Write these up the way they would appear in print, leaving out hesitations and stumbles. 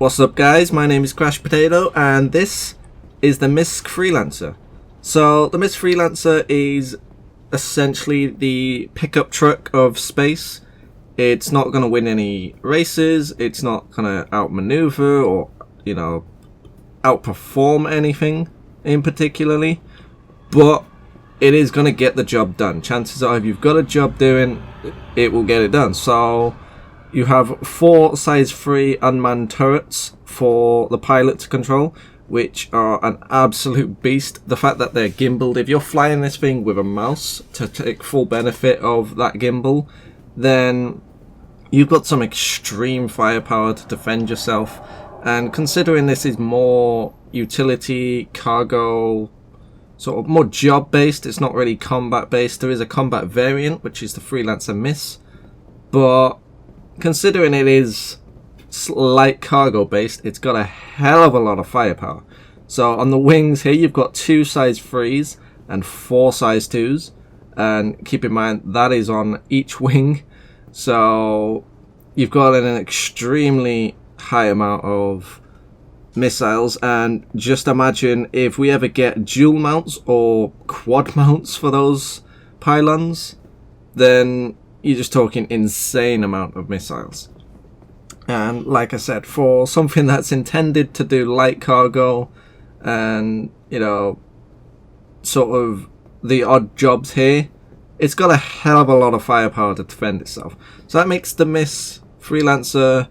What's up guys, my name is Crash Potato and this is the Misc Freelancer. So the Misc Freelancer is essentially the pickup truck of space. It's not going to win any races, it's not going to outmaneuver or, you know, outperform anything in particularly, but it is going to get the job done. Chances are if you've got a job doing, it will get it done. So you have 4 size 3 unmanned turrets for the pilot to control, which are an absolute beast. The fact that they're gimbaled, if you're flying this thing with a mouse to take full benefit of that gimbal, then you've got some extreme firepower to defend yourself. And considering this is more utility, cargo, sort of more job based, it's not really combat based. There is a combat variant, which is the Freelancer Miss, but considering it is light cargo based, it's got a hell of a lot of firepower. So on the wings here you've got 2 size 3s and 4 size 2s, and keep in mind that is on each wing, so you've got an extremely high amount of missiles. And just imagine if we ever get dual mounts or quad mounts for those pylons, then you're just talking insane amount of missiles. And like I said, for something that's intended to do light cargo and, you know, sort of the odd jobs here, it's got a hell of a lot of firepower to defend itself. So that makes the Misc Freelancer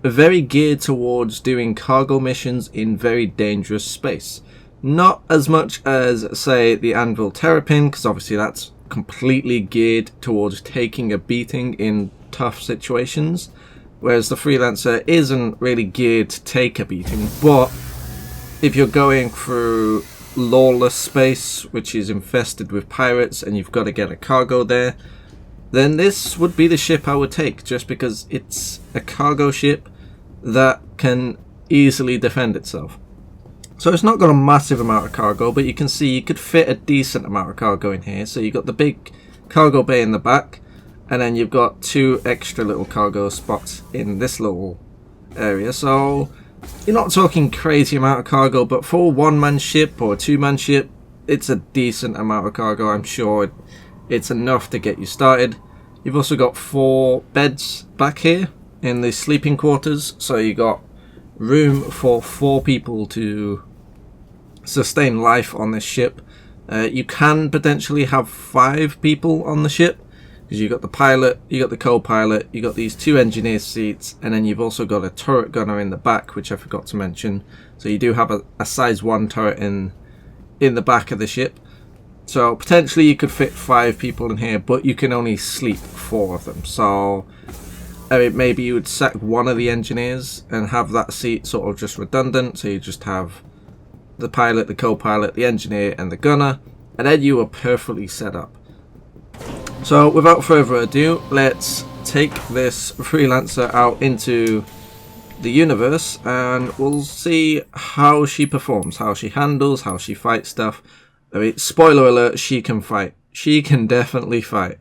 very geared towards doing cargo missions in very dangerous space. Not as much as, say, the Anvil Terrapin, because obviously that's completely geared towards taking a beating in tough situations, whereas the Freelancer isn't really geared to take a beating. But if you're going through lawless space which is infested with pirates and you've got to get a cargo there, then this would be the ship I would take, just because it's a cargo ship that can easily defend itself. So it's not got a massive amount of cargo, but you can see you could fit a decent amount of cargo in here. So you've got the big cargo bay in the back, and then you've got 2 extra little cargo spots in this little area. So you're not talking crazy amount of cargo, but for a 1-man ship or a 2-man ship, it's a decent amount of cargo. I'm sure it's enough to get you started. You've also got 4 beds back here in the sleeping quarters, so you got room for 4 people to sustain life on this ship. You can potentially have 5 people on the ship, because you've got the pilot, you got the co-pilot, you got these 2 engineer seats, and then you've also got a turret gunner in the back, which I forgot to mention. So you do have a size 1 turret in the back of the ship. So potentially you could fit 5 people in here, but you can only sleep 4 of them. So maybe you would sack one of the engineers and have that seat sort of just redundant, so you just have the pilot, the co-pilot, the engineer and the gunner, and then you are perfectly set up. So without further ado, let's take this Freelancer out into the universe and we'll see how she performs, how she handles, how she fights stuff. I mean, spoiler alert, she can fight. She can definitely fight.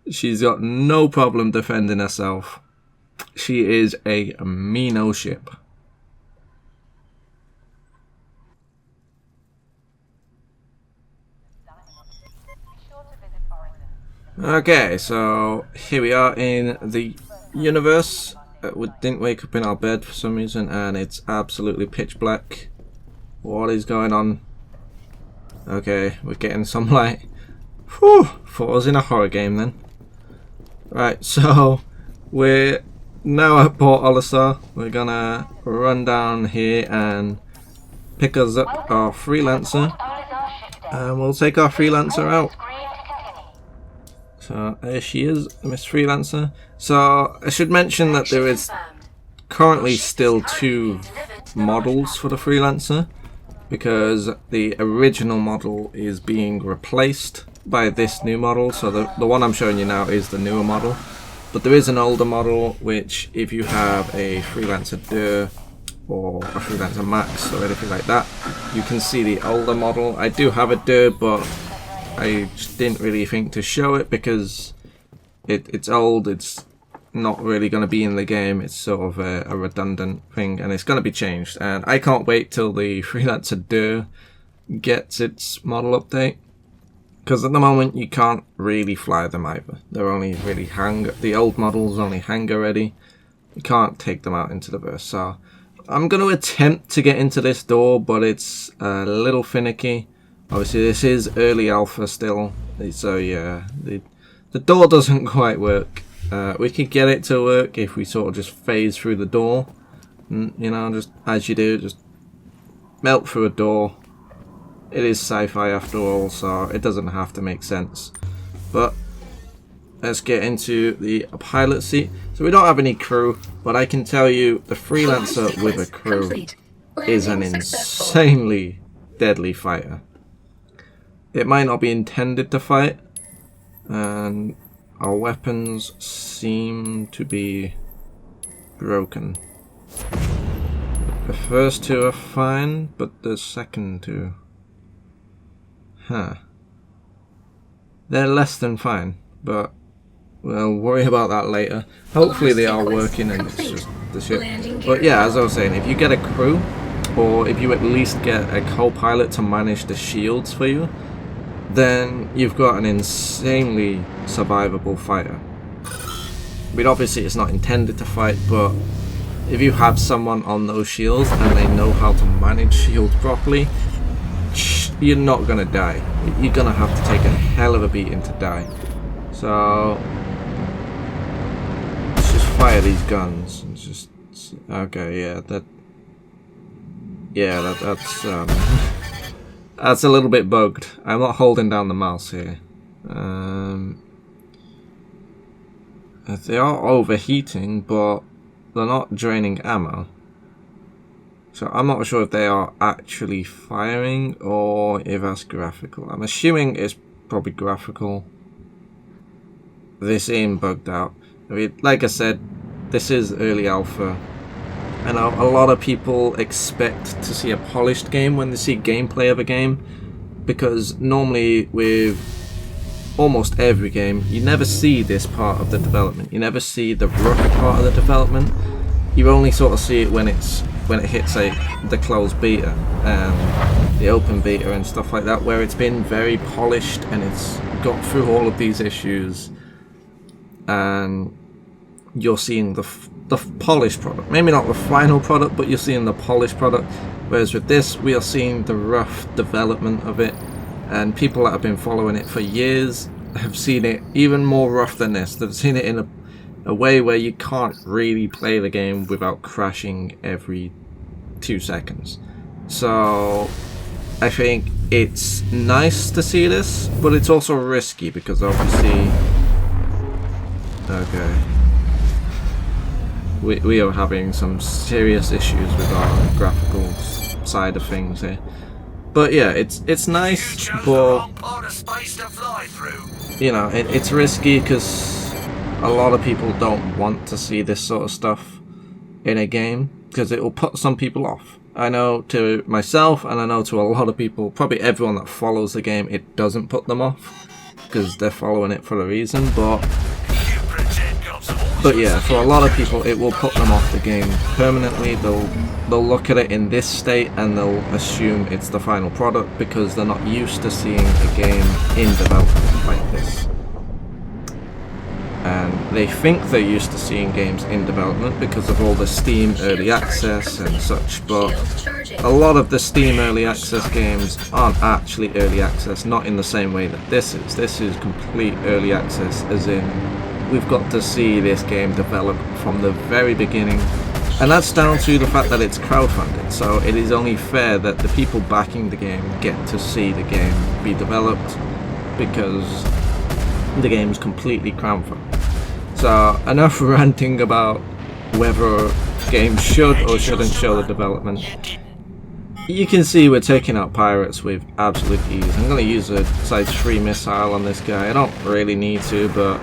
She's got no problem defending herself. She is a mean ship. Okay, so here we are in the universe. We didn't wake up in our bed for some reason, and it's absolutely pitch black. What is going on? Okay, we're getting some light. Whew, thought I was in a horror game then. Right, so we're now at Port Olisar. We're gonna run down here and pick us up our Freelancer, and we'll take our Freelancer out. So there she is, Misc Freelancer. So I should mention that there is currently still 2 models for the Freelancer, because the original model is being replaced by this new model. So the one I'm showing you now is the newer model, but there is an older model which, if you have a Freelancer DIR or a Freelancer Max or anything like that, you can see the older model. I do have a DIR, but I just didn't really think to show it because it's old, it's not really going to be in the game. It's sort of a redundant thing, and it's going to be changed. And I can't wait till the Freelancer 2 gets its model update, because at the moment you can't really fly them either. They're only really the old models only hangar ready. You can't take them out into the verse. So I'm going to attempt to get into this door, but it's a little finicky. Obviously this is early alpha still, so yeah, the door doesn't quite work. We could get it to work if we sort of just phase through the door, you know, just as you do, just melt through a door. It is sci-fi after all, so it doesn't have to make sense. But let's get into the pilot seat. So we don't have any crew, but I can tell you the Freelancer with a crew is an insanely deadly fighter. It might not be intended to fight, and our weapons seem to be broken. The first two are fine, but the second two... They're less than fine, but we'll worry about that later. Hopefully they are working and it's just the shit. But yeah, as I was saying, if you get a crew, or if you at least get a co-pilot to manage the shields for you, then you've got an insanely survivable fighter. I mean, obviously it's not intended to fight, but if you have someone on those shields and they know how to manage shields properly, you're not gonna die. You're gonna have to take a hell of a beating to die. So let's just fire these guns. It's just okay. Yeah, that's that's a little bit bugged. I'm not holding down the mouse here. They are overheating, but they're not draining ammo. So I'm not sure if they are actually firing or if that's graphical. I'm assuming it's probably graphical. They seem bugged out. I mean, like I said, this is early alpha. And a lot of people expect to see a polished game when they see gameplay of a game. Because normally with almost every game, you never see this part of the development. You never see the rough part of the development. You only sort of see it when it hits the closed beta and the open beta and stuff like that, where it's been very polished and it's got through all of these issues, and you're seeing the polished product. Maybe not the final product, but you're seeing the polished product. Whereas with this, we are seeing the rough development of it, and people that have been following it for years have seen it even more rough than this. They've seen it in a way where you can't really play the game without crashing every 2 seconds. So I think it's nice to see this, but it's also risky because obviously, okay, we are having some serious issues with our graphical side of things here. But yeah, it's nice, but you know, it's risky because a lot of people don't want to see this sort of stuff in a game because it will put some people off. I know to myself, and I know to a lot of people, probably everyone that follows the game, it doesn't put them off because they're following it for a reason. But yeah, for a lot of people, it will put them off the game permanently. They'll look at it in this state and they'll assume it's the final product because they're not used to seeing a game in development like this. And they think they're used to seeing games in development because of all the Steam early access and such, but a lot of the Steam early access games aren't actually early access, not in the same way that this is. This is complete early access, as in we've got to see this game develop from the very beginning, and that's down to the fact that it's crowdfunded, so it is only fair that the people backing the game get to see the game be developed because the game is completely crowdfunded. So enough ranting about whether games should or shouldn't show the development. You can see we're taking out pirates with absolute ease. I'm going to use a size 3 missile on this guy. I don't really need to, but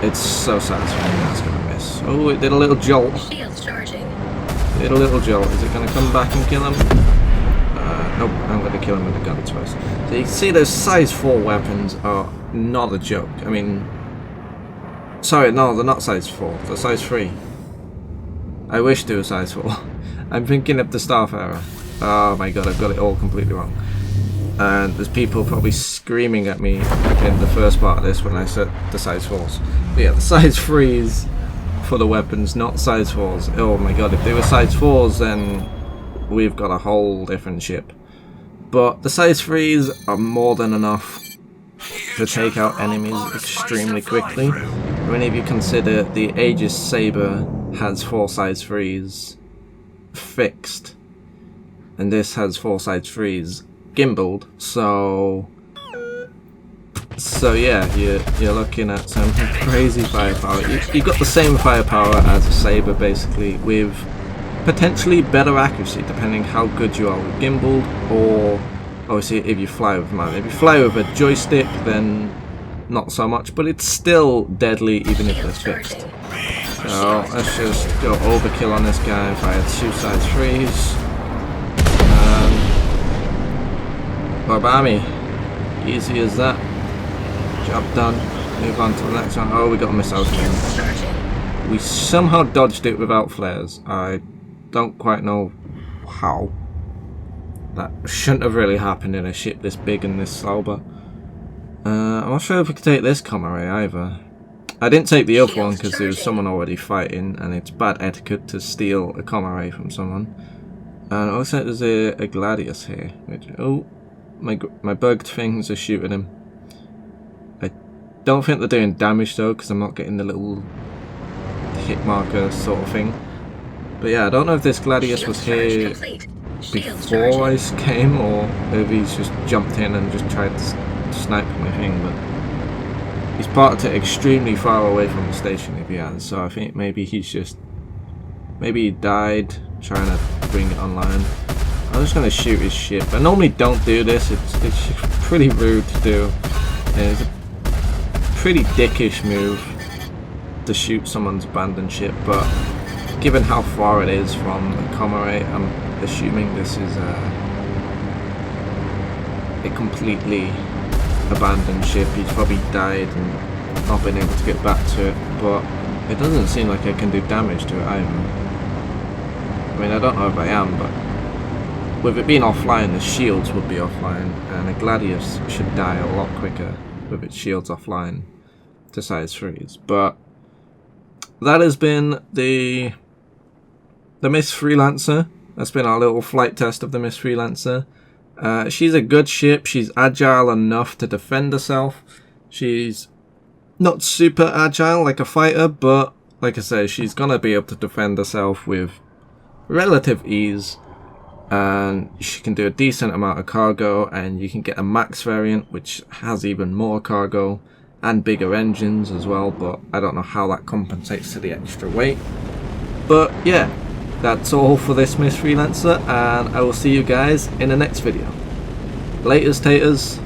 it's so satisfying that's going to miss. Oh, it did a little jolt. Did a little jolt. Is it going to come back and kill him? Nope, I'm going to kill him with the gun twice. So you can see those size 4 weapons are not a joke. I mean, Sorry, no, they're not size 4. They're size 3. I wish they were size 4. I'm thinking of the Starfarer. Oh my god, I've got it all completely wrong. And there's people probably screaming at me in the first part of this when I said the size 4s. But yeah, the size 3s for the weapons, not size 4s. Oh my god, if they were size 4s, then we've got a whole different ship. But the size 3s are more than enough to take out enemies extremely quickly. When if you consider the Aegis Saber has 4 size 3s fixed, and this has 4 size 3s gimbaled, so yeah, you're looking at some crazy firepower. You've got the same firepower as a Saber basically, with potentially better accuracy depending how good you are with gimbaled, or obviously if you fly with mine. If you fly with a joystick, then not so much, but it's still deadly even if it's fixed. So let's just go overkill on this guy. If I had 2 size 3s, Barbami, easy as that. Job done. Move on to the next one. Oh, we got a missile again. We somehow dodged it without flares. I don't quite know how. That shouldn't have really happened in a ship this big and this slow, but I'm not sure if we could take this comm array either. I didn't take the other one because there was someone already fighting, and it's bad etiquette to steal a comm array from someone. And it looks like there's a Gladius here. Which, oh, my bugged things are shooting him. I don't think they're doing damage though, because I'm not getting the little hit marker sort of thing. But yeah, I don't know if this Gladius was here before I came, or if he's just jumped in and just tried to snipe my thing, but he's parked it extremely far away from the station if he has, so I think maybe he's just, maybe he died trying to bring it online. I'm just going to shoot his ship. I normally don't do this, it's pretty rude to do. And it's a pretty dickish move to shoot someone's abandoned ship, but given how far it is from the comm array, I'm assuming this is a completely abandoned ship. He's probably died and not been able to get back to it, but it doesn't seem like I can do damage to it either. I mean, I don't know if I am, but with it being offline, the shields would be offline, and a Gladius should die a lot quicker with its shields offline to size 3s. But that has been the Misc Freelancer. That's been our little flight test of the Misc Freelancer. She's a good ship. She's agile enough to defend herself. She's not super agile like a fighter, but like I say, she's gonna be able to defend herself with relative ease. And she can do a decent amount of cargo, and you can get a max variant which has even more cargo and bigger engines as well, but I don't know how that compensates to the extra weight. But yeah, that's all for this Misc Freelancer, and I will see you guys in the next video. Laters taters.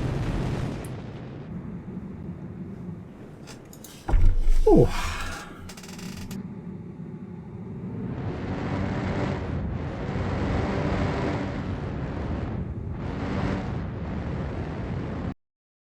Oh.